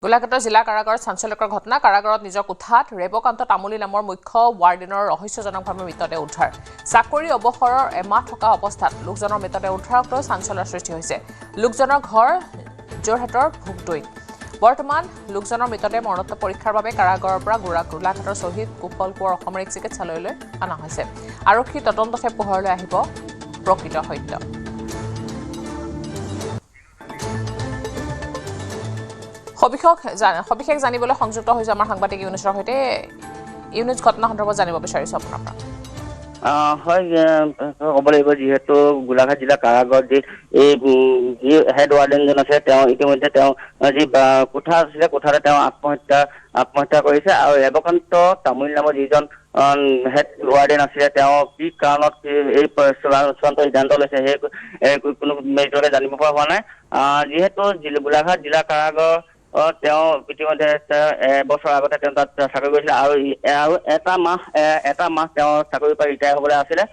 গোলাঘাটৰ জিলা কাৰাগাৰত চাঞ্চল্যকৰ ঘটনা কাৰাগাৰত নিজৰ কোঠাত ৰেবকান্ত তামুলী নামৰ মুখ্য ৱাৰ্ডেনৰ ৰহস্যজনকভাৱে মৃতদেহ উদ্ধাৰ চাকৰি অৱসৰৰ এমাহ থকা অৱস্থাত লোকজনৰ মৃতদেহ উদ্ধাৰক লৈ চাঞ্চল্যৰ সৃষ্টি হৈছে লোকজনৰ ঘৰ যোৰহাটৰ ভুগদৈ বৰ্তমান লোকজনৰ মৃতদেহ মৰণোত্তৰ পৰীক্ষাৰ বাবে কাৰাগাৰৰ পৰা গোলাঘাটৰ শ্বহীদ কুশল কোঁৱৰ অসামৰিক চিকিৎসালয়লৈ অনা হৈছে আৰক্ষী তদন্ততে পোহৰলৈ আহিব প্ৰকৃত সত্য সবিশেষ জানিবলৈ সংযুক্ত হৈছে আমাৰ সাংবাদিক ইউনুছৰ সৈতে ইউনুছ ঘটনা সন্দৰ্ভত জানিব বিচাৰিছো আপোনাৰ পৰা হয় ক'ব লাগিব যিহেতু গোলাঘাট জিলা কাৰাগাৰত যি হেড ৱাৰ্ডেনজন আছে তেওঁ ইতিমধ্যে তেওঁ যি কোঠা আছিলে কোঠাতে তেওঁ আত্মহত্যা কৰিছে আৰু ৰেবকান্ত তামুলী নামৰ যিজন হেড ৱাৰ্ডেন আছিলে তেওঁ কি কাৰণত এই চূড়ান্ত সিদ্ধান্ত লৈছে সেই কোনো মেৰিটকে জানিব পৰা হোৱা নাই যিহেতু গোলাঘাট জিলা কাৰাগাৰ তেওঁ ইতিমধ্যে এবছৰ আগতে তেওঁ তাত চাকৰি কৰিছিলে আৰু এটা মাহ তেওঁ চাকৰিৰ পৰা ৰিটায়াৰ হ'বলৈ আছিলে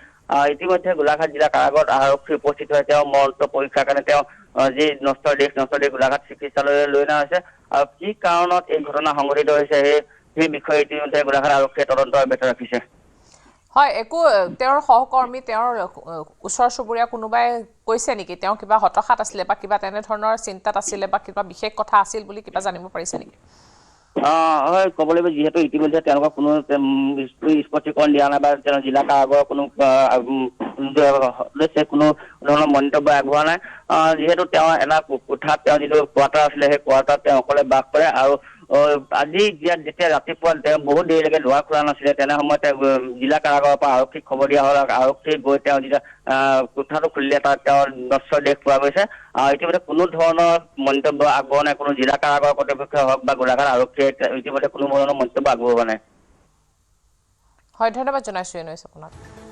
ইতিমধ্যে গোলাঘাট জিলা কাৰাগাৰত আৰক্ষী উপস্থিত হৈ তেওঁ মৰণোত্তৰ পৰীক্ষাৰ কাৰণে তেওঁ যি নষ্ট দেশ গোলাঘাট চিকিৎসালয়লৈ লৈ অনা হৈছে আৰু কি কাৰণত এই ঘটনা সংঘটিত হৈছে সেই বিষয়ে ইতিমধ্যে গোলাঘাট আৰক্ষীয়ে তদন্ত অব্যাহত ৰাখিছে হয় একো তেওঁৰ সহকৰ্মী তেওঁৰ ওচৰ চুবুৰীয়া কোনোবাই কৈছে নেকি তেওঁ কিবা হতাশাত আছিলে বা কিবা তেনে ধৰণৰ চিন্তাত আছিলে বা কিবা বিশেষ কথা আছিল বুলি কিবা জানিব পাৰিছে নেকি হয় ক'ব লাগিব যিহেতু ইতিমধ্যে তেওঁলোকক কোনো স্পষ্টীকৰণ দিয়া নাই বা জিলা কাৰাগাৰৰ কোনো ধৰণৰ মন্তব্য আগবঢ়োৱা নাই যিহেতু তেওঁ এটা কোঠাত তেওঁ যিটো কোৱাৰ্টাৰ আছিলে সেই কোৱাৰ্টাৰত তেওঁ অকলে বাস কৰে আৰু আজি যেতিয়া ৰাতিপুৱা তেওঁ বহুত দেৰিলৈকে দুৱাৰ খোলা নাছিলে তেনে সময়ত জিলা কাৰাগাৰৰ পৰা আৰক্ষীক খবৰ দিয়া হ'ল আৰক্ষী গৈ তেওঁ যেতিয়া কোঠাটো খুলিলে তাত তেওঁৰ নশ্বৰ দেহ পোৱা গৈছে ইতিমধ্যে কোনো ধৰণৰ মন্তব্য আগবঢ়োৱা নাই কোনো জিলা কাৰাগাৰৰ কৰ্তৃপক্ষই হওক বা গোলাঘাট আৰক্ষীয়ে ইতিমধ্যে কোনো ধৰণৰ মন্তব্য আগবঢ়োৱা নাই হয় ধন্যবাদ জনাইছো আপোনাক